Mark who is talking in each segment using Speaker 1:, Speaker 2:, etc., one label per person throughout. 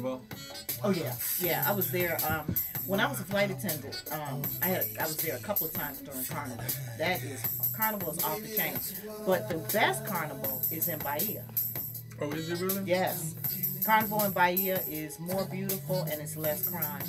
Speaker 1: Carnival?
Speaker 2: Oh yeah, yeah. I was there when I was a flight attendant. I was there a couple of times during Carnival. Carnival is off the chain, but the best Carnival is in Bahia.
Speaker 1: Oh, is it really?
Speaker 2: Yes, Carnival in Bahia is more beautiful and it's less crime.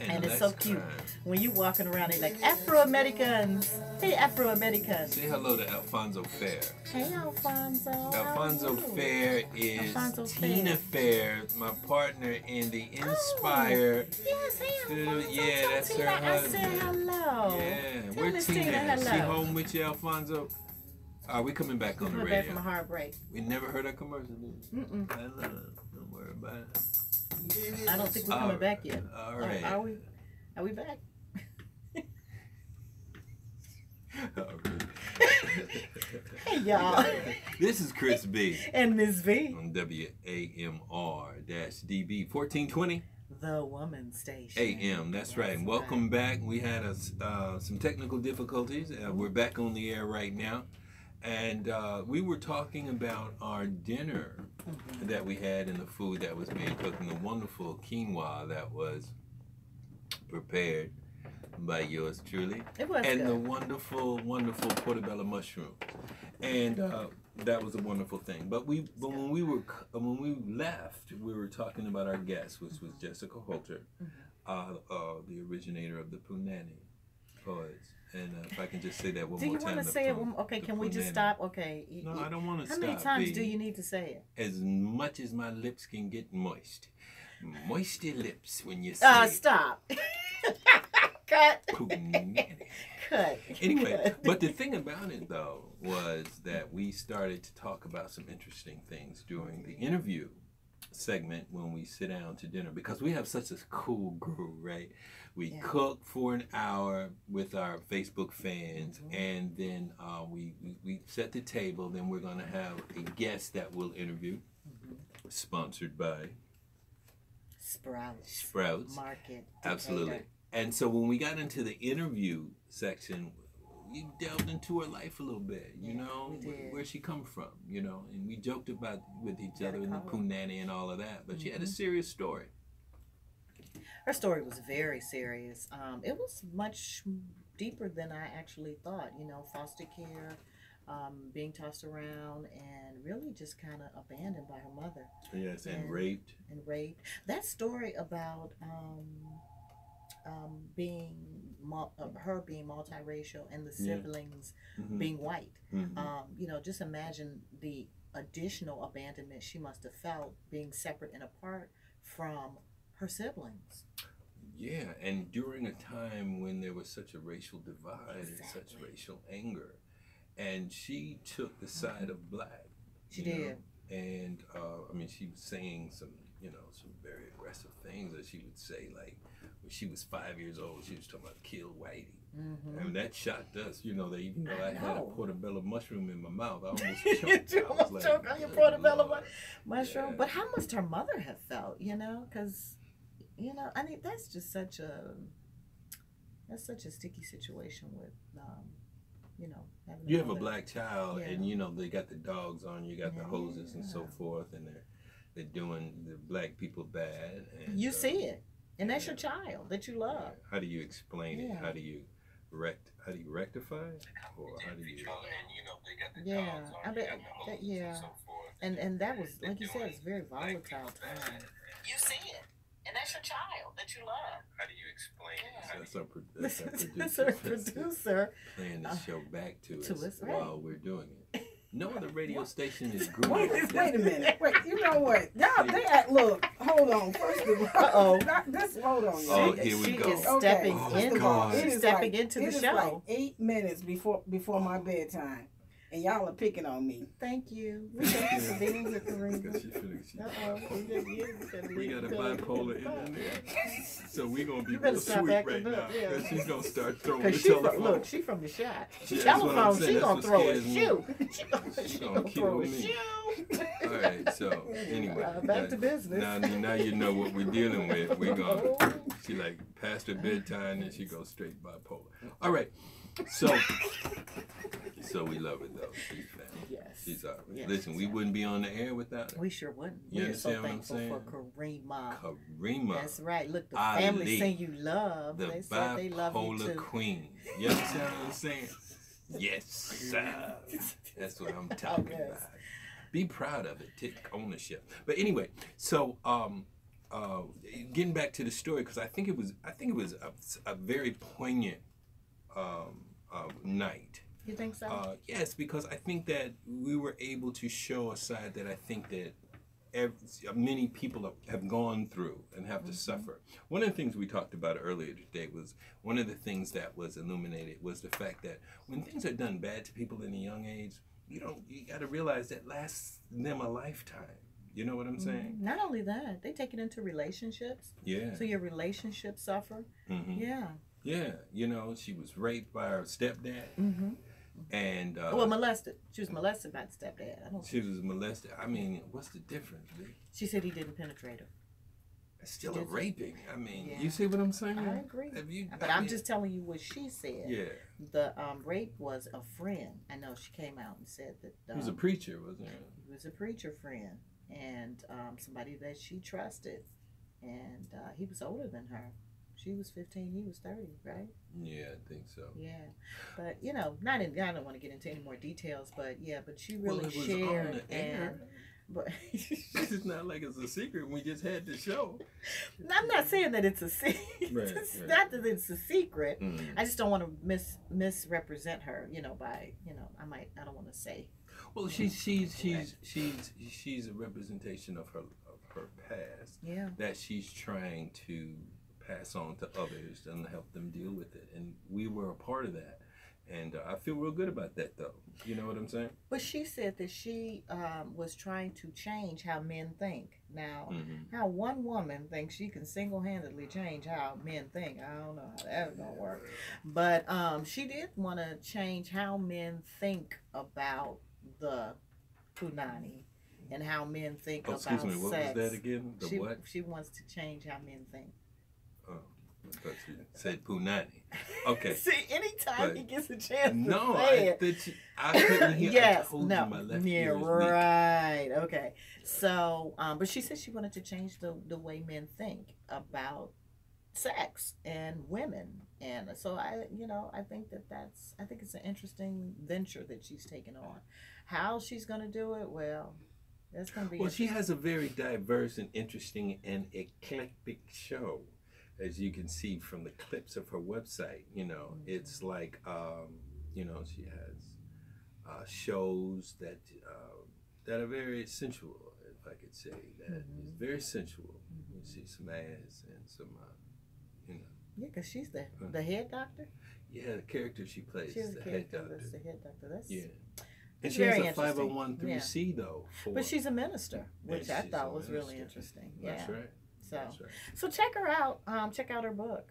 Speaker 2: And it's so cute.
Speaker 1: Crime.
Speaker 2: When you walking around, they like Afro-Americans. Hey, Afro-Americans.
Speaker 1: Say hello to Alfonso Fair.
Speaker 2: Hey, Alfonso.
Speaker 1: Alfonso Fair is
Speaker 2: Alfonso
Speaker 1: Tina Fair, my partner in the Inspire.
Speaker 2: Yes, hey, Alfonso.
Speaker 1: Yeah, that's her
Speaker 2: Tina, I
Speaker 1: husband.
Speaker 2: said hello.
Speaker 1: Yeah,
Speaker 2: Tell
Speaker 1: where's
Speaker 2: Miss
Speaker 1: Tina? Is she
Speaker 2: hello.
Speaker 1: home with you, Alfonso? Are we coming back on the
Speaker 2: Coming
Speaker 1: radio?
Speaker 2: back from a hard break.
Speaker 1: We never heard a commercial, did we?
Speaker 2: Mm-mm.
Speaker 1: I love it. Don't worry about it.
Speaker 2: I don't think we're coming back yet.
Speaker 1: All right.
Speaker 2: Are we? Are we back? Hey, y'all.
Speaker 1: This is Chris B.
Speaker 2: And Miss V.
Speaker 1: On WAMR-DB 1420
Speaker 2: The Woman Station.
Speaker 1: AM. That's right. And welcome back. We had some technical difficulties. We're back on the air right now. And we were talking about our dinner that we had and the food that was being cooked and the wonderful quinoa that was prepared by yours truly.
Speaker 2: It was
Speaker 1: and
Speaker 2: good.
Speaker 1: the wonderful, wonderful portobello mushroom. And that was a wonderful thing. But when we left, we were talking about our guest, which was Jessica Holter, the originator of the Punani poets. And if I can just say that one more time.
Speaker 2: Do you want to say it? Okay, can we just stop? Okay.
Speaker 1: No, I don't want to stop.
Speaker 2: How many times do you need to say it?
Speaker 1: As much as my lips can get moist. Moisty lips when you say
Speaker 2: stop. Cut.
Speaker 1: Punani.
Speaker 2: Cut.
Speaker 1: Anyway, but the thing about it, though, was that we started to talk about some interesting things during the interview segment when we sit down to dinner, because we have such a cool group, right? We cook for an hour with our Facebook fans, and then we set the table. Then we're going to have a guest that we'll interview, sponsored by Sprouts
Speaker 2: Market.
Speaker 1: Absolutely.
Speaker 2: Decatur.
Speaker 1: And so when we got into the interview section, we delved into her life a little bit, you know, where she come from, you know, and we joked about with each other and the Punani and all of that, but she had a serious story.
Speaker 2: Her story was very serious. It was much deeper than I actually thought, you know, foster care, being tossed around and really just kind of abandoned by her mother.
Speaker 1: Yes, and raped.
Speaker 2: And raped. That story about her being multiracial and the siblings being white. You know, just imagine the additional abandonment she must have felt being separate and apart from her siblings.
Speaker 1: Yeah, and during a time when there was such a racial divide and such racial anger, and she took the side of black.
Speaker 2: She did.
Speaker 1: Know? And I mean, she was saying some very aggressive things that she would say, like when she was 5 years old, she was talking about kill Whitey. And that shocked us, you know, that even though I had a portobello mushroom in my mouth, I almost choked.
Speaker 2: You almost choked on your portobello mushroom. Yeah. But how must her mother have felt, you know? Because, you know, I mean, that's just such a sticky situation with, you know, having
Speaker 1: you have a black child, and you know they got the dogs on you, got the hoses and so forth, and they're doing the black people bad. And
Speaker 2: you see it, and that's your child that you love.
Speaker 1: Yeah. How do you explain it? How do you rectify it, or how do you? And
Speaker 2: that was, like you said, it's a very volatile time. You see it. And that's your child that you love.
Speaker 1: How do you explain it?
Speaker 2: That's our producer.
Speaker 1: Playing the show back to us while we're doing it. No other radio station is good.
Speaker 3: Wait a minute. Wait, you know what? Y'all, they act, look, hold on. First of all, hold on.
Speaker 1: Oh, here we go.
Speaker 2: She is stepping into the show.
Speaker 3: It is like 8 minutes before my bedtime. And y'all are picking on me.
Speaker 2: Thank you. We thank you for being here, Karina.
Speaker 1: We got a bipolar in there. So we're going to be real sweet right now. Because she's going to start throwing the telephone.
Speaker 2: Look, she's from the shot. Telephone, she's going to throw a shoe. She's going to throw a shoe.
Speaker 1: All right, so anyway.
Speaker 2: Back to business.
Speaker 1: Now you know what we're dealing with. We're going to, she like past her bedtime and she goes straight bipolar. All right. So we love her though. She's family.
Speaker 2: Yes.
Speaker 1: She's ours.
Speaker 2: Yes,
Speaker 1: Listen, we wouldn't be on the air without her.
Speaker 2: We sure wouldn't.
Speaker 1: You
Speaker 2: We're so
Speaker 1: understand what I'm
Speaker 2: thankful
Speaker 1: saying?
Speaker 2: for Karima.
Speaker 1: Karima.
Speaker 2: That's right. Look, the family
Speaker 1: Ali,
Speaker 2: sing you love.
Speaker 1: the
Speaker 2: They said they love you
Speaker 1: bipolar
Speaker 2: too.
Speaker 1: queen. You understand what I'm saying? Yes, sir. That's what I'm talking
Speaker 2: Yes.
Speaker 1: about. Be proud of it. Take ownership. But anyway, so getting back to the story, because I think it was a very poignant night.
Speaker 2: You think so?
Speaker 1: Yes, because I think that we were able to show a side that I think that many people have gone through and have to suffer. One of the things we talked about earlier today was one of the things that was illuminated was the fact that when things are done bad to people in a young age, you got to realize that lasts them a lifetime. You know what I'm saying?
Speaker 2: Not only that, they take it into relationships.
Speaker 1: Yeah.
Speaker 2: So your relationships suffer. Yeah.
Speaker 1: Yeah. You know, she was raped by her stepdad. And
Speaker 2: well, molested. She was molested by the stepdad.
Speaker 1: She was molested. I mean, what's the difference, B?
Speaker 2: She said he didn't penetrate her.
Speaker 1: It's still a raping. I mean, you see what I'm saying?
Speaker 2: I agree. But I'm just telling you what she said.
Speaker 1: Yeah.
Speaker 2: The rape was a friend. I know she came out and said that.
Speaker 1: He was a preacher, wasn't he?
Speaker 2: He was a preacher friend and somebody that she trusted. And he was older than her. She was 15, he was 30, right?
Speaker 1: Yeah, I think so.
Speaker 2: Yeah. But, you know, I don't want to get into any more details, but yeah, but she really
Speaker 1: it was
Speaker 2: shared.
Speaker 1: on the air.
Speaker 2: But
Speaker 1: it's not like it's a secret. We just had the show.
Speaker 2: I'm not saying that it's a secret. It's not that it's a secret. I just don't want to misrepresent her, by, I don't want to say.
Speaker 1: Well, she's a representation of her past.
Speaker 2: Yeah.
Speaker 1: That she's trying to pass on to others and help them deal with it. And we were a part of that. And I feel real good about that, though. You know what I'm saying?
Speaker 2: But she said that she was trying to change how men think. Now, how one woman thinks she can single-handedly change how men think, I don't know how that's going to work. But she did want to change how men think about the punani and how men think about sex.
Speaker 1: Excuse me, what was that again? What?
Speaker 2: She wants to change how men think.
Speaker 1: Oh, I thought you said punani. Okay.
Speaker 2: See, anytime he gets a chance to say
Speaker 1: I couldn't hear.
Speaker 2: Yes,
Speaker 1: I told
Speaker 2: no.
Speaker 1: you my left
Speaker 2: yeah,
Speaker 1: ear is
Speaker 2: right. Weak. Okay. So, but she said she wanted to change the way men think about sex and women, and so I think I think it's an interesting venture that she's taken on. How she's going to do it, well, that's going to be.
Speaker 1: Well, she has a very diverse and interesting and eclectic show. As you can see from the clips of her website, it's like, she has shows that are very sensual, if I could say that. It's very sensual. You see some ass and some,
Speaker 2: Yeah, because she's the head doctor.
Speaker 1: Yeah, the character she plays is the head doctor.
Speaker 2: That's the head doctor. That's
Speaker 1: And she has a 501(c)(3) though.
Speaker 2: But she's a minister, which I thought was really interesting. Yeah.
Speaker 1: That's right.
Speaker 2: So check her out. Check out her book.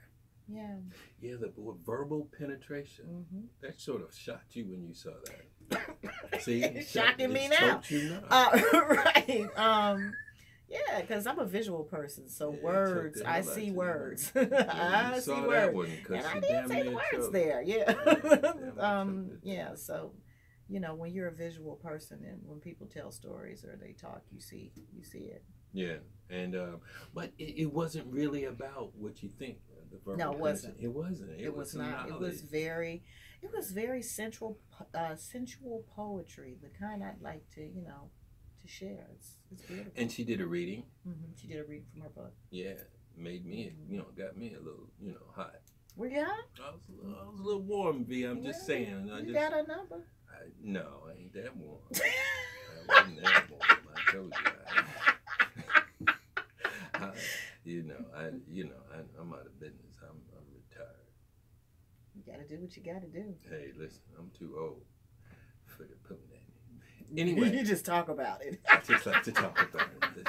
Speaker 2: Yeah.
Speaker 1: Yeah, the verbal penetration. That sort of shocked you when you saw that. See,
Speaker 2: it's shocking me now. Right. Yeah, because I'm a visual person, so words. I see words. I see words, and I didn't say the words there. Yeah. Yeah. So, when you're a visual person, and when people tell stories or they talk, you see it.
Speaker 1: Yeah, and but it wasn't really about what you think.
Speaker 2: No, it wasn't.
Speaker 1: It wasn't.
Speaker 2: It was not. It was very sensual poetry, the kind I'd like to share. It's beautiful.
Speaker 1: And she did a reading.
Speaker 2: She did a reading from her book.
Speaker 1: Yeah, made me got me a little hot.
Speaker 2: Were you hot?
Speaker 1: I was a little warm, V. I'm just saying.
Speaker 2: You got a number?
Speaker 1: No, I ain't that warm. I wasn't that warm. I told you. I'm out of business. I'm retired.
Speaker 2: You gotta do what you gotta do.
Speaker 1: Hey, listen, I'm too old for the punani. Anyway,
Speaker 2: you just talk about it.
Speaker 1: I just like to talk about it.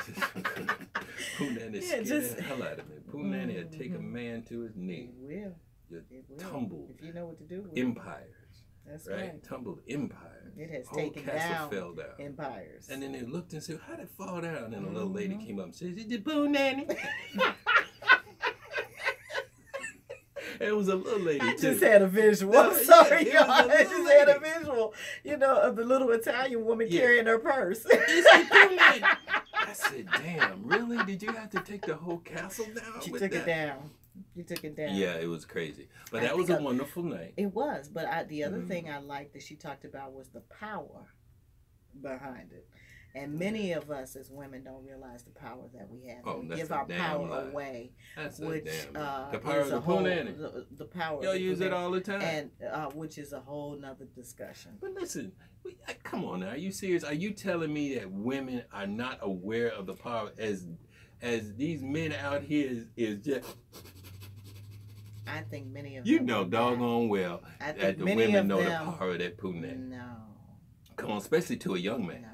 Speaker 1: Punani scared the hell out of me. Punani will take a man to his knee.
Speaker 2: It will.
Speaker 1: Tumbled.
Speaker 2: If you know what to do with
Speaker 1: empires.
Speaker 2: That's
Speaker 1: right. Tumbled empires.
Speaker 2: It has
Speaker 1: whole
Speaker 2: taken
Speaker 1: castle
Speaker 2: down
Speaker 1: fell down.
Speaker 2: empires.
Speaker 1: And then they looked and said, "How'd it fall down?" And a little lady came up and said, "It's the punani." It was a little lady
Speaker 2: I
Speaker 1: too.
Speaker 2: just had a visual.
Speaker 1: No,
Speaker 2: I'm sorry,
Speaker 1: yeah,
Speaker 2: y'all. I just
Speaker 1: lady.
Speaker 2: had a visual, of the little Italian woman carrying her purse.
Speaker 1: I said, damn, really? Did you have to take the whole castle down?
Speaker 2: She
Speaker 1: with
Speaker 2: took
Speaker 1: that?
Speaker 2: it down. You took it down.
Speaker 1: Yeah, it was crazy. But that was a wonderful night.
Speaker 2: It was. But the other thing I liked that she talked about was the power behind it. And many of us as women don't realize the power that we have.
Speaker 1: Oh,
Speaker 2: we
Speaker 1: that's
Speaker 2: give
Speaker 1: a
Speaker 2: our
Speaker 1: damn
Speaker 2: power
Speaker 1: lie.
Speaker 2: away.
Speaker 1: That's
Speaker 2: which,
Speaker 1: a damn the power
Speaker 2: is
Speaker 1: of the
Speaker 2: a whole,
Speaker 1: punani.
Speaker 2: the power.
Speaker 1: Y'all use it all the time.
Speaker 2: And which is a whole nother discussion.
Speaker 1: But listen, come on now. Are you serious? Are you telling me that women are not aware of the power as these men out here is just...
Speaker 2: I think many of
Speaker 1: them...
Speaker 2: them
Speaker 1: doggone well that the women know the power of that punani.
Speaker 2: No.
Speaker 1: Come on, especially to a young man.
Speaker 2: No.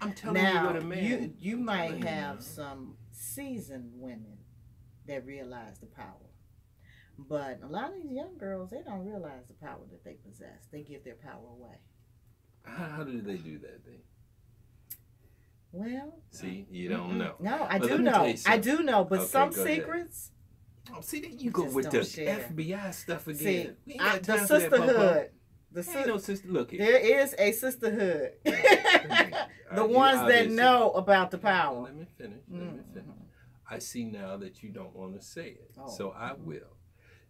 Speaker 1: I'm telling you what a man.
Speaker 2: You might have some seasoned women that realize the power. But a lot of these young girls, they don't realize the power that they possess. They give their power away.
Speaker 1: How do they do that, then?
Speaker 2: Well,
Speaker 1: see, you don't know.
Speaker 2: No, I do know. I do know, but some secrets.
Speaker 1: Oh, see, there you go with the FBI stuff again.
Speaker 2: See, the sisterhood.
Speaker 1: Ain't no sister. Look here.
Speaker 2: There is a sisterhood. The ones that know about the power.
Speaker 1: Let me finish. I see now that you don't want to say it, so I will.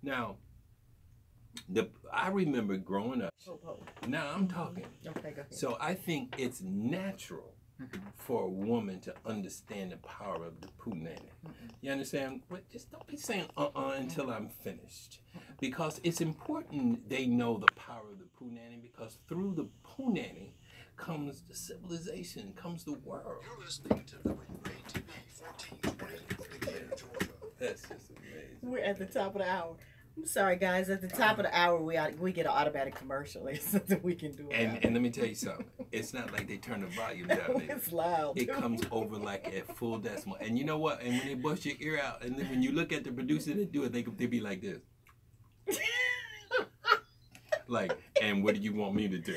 Speaker 1: Now, I remember growing up. Now I'm talking.
Speaker 2: Okay, go ahead.
Speaker 1: So I think it's natural for a woman to understand the power of the punani. You understand? But just don't be saying until I'm finished. Because it's important they know the power of the punani, because through the punani comes the civilization, comes the world.
Speaker 4: You're listening to WAMR-DB 1420, Georgia.
Speaker 1: That's just amazing.
Speaker 2: We're at the top of the hour. I'm sorry, guys. At the top of the hour, we get an automatic commercial. It's something we can do.
Speaker 1: And let me tell you something. It's not like they turn the volume down.
Speaker 2: It's loud.
Speaker 1: It comes over like at full decimal. And you know what? And when they bust your ear out, and then when you look at the producer that do it, they be like this. Like, and what do you want me to do?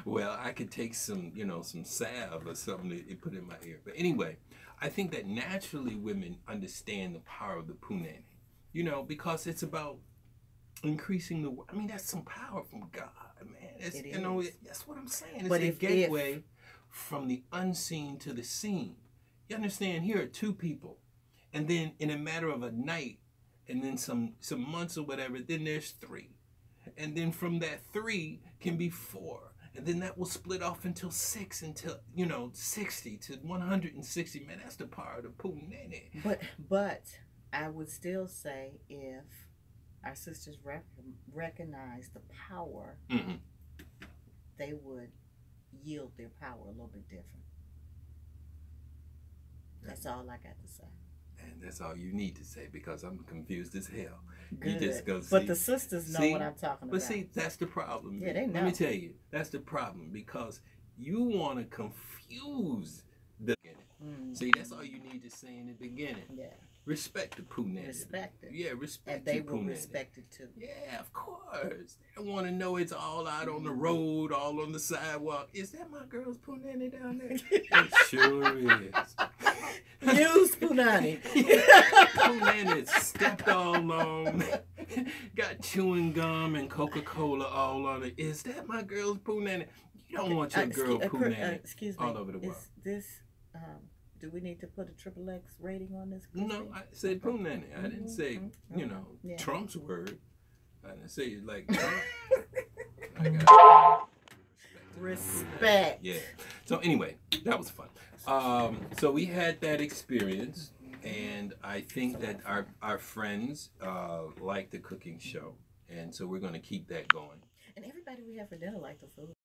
Speaker 1: Well, I could take some, some salve or something to put in my ear. But anyway, I think that naturally women understand the power of the punani. Because it's about increasing the... I mean, that's some power from God, man. That's what I'm saying. It's a gateway from the unseen to the seen. You understand? Here are two people. And then in a matter of a night, and then some months or whatever, then there's three. And then from that 3 can be 4. And then that will split off until 6, until, 60 to 160. Man, that's the power of the punani.
Speaker 2: But I would still say if our sisters recognize the power, they would yield their power a little bit different. That's all I got to say.
Speaker 1: And that's all you need to say, because I'm confused as hell.
Speaker 2: Good.
Speaker 1: You just go see.
Speaker 2: But the sisters know what I'm talking about.
Speaker 1: But see, that's the problem.
Speaker 2: Yeah, they know.
Speaker 1: Let me tell you, that's the problem, because you want to confuse the beginning. See, that's all you need to say in the beginning.
Speaker 2: Yeah.
Speaker 1: Respect the punani.
Speaker 2: Respect it.
Speaker 1: Yeah, respect
Speaker 2: and they will
Speaker 1: punani.
Speaker 2: Respect it too.
Speaker 1: Yeah, of course. They don't want to know it's all out on the road, all on the sidewalk. Is that my girl's punani down there? It sure is.
Speaker 2: Use punani.
Speaker 1: Punani stepped all on. Got chewing gum and Coca-Cola all on it. Is that my girl's punani? You don't want your girl punani
Speaker 2: excuse me,
Speaker 1: all over the world.
Speaker 2: Is this, do we need to put a XXX rating on this?
Speaker 1: No, I said punani. I didn't say, Trump's word. I didn't say it like Trump. I got
Speaker 2: respect.
Speaker 1: Yeah. So anyway, that was fun. So we had that experience, and I think that our friends like the cooking show, and so we're going to keep that going.
Speaker 2: And everybody we have for dinner liked the food.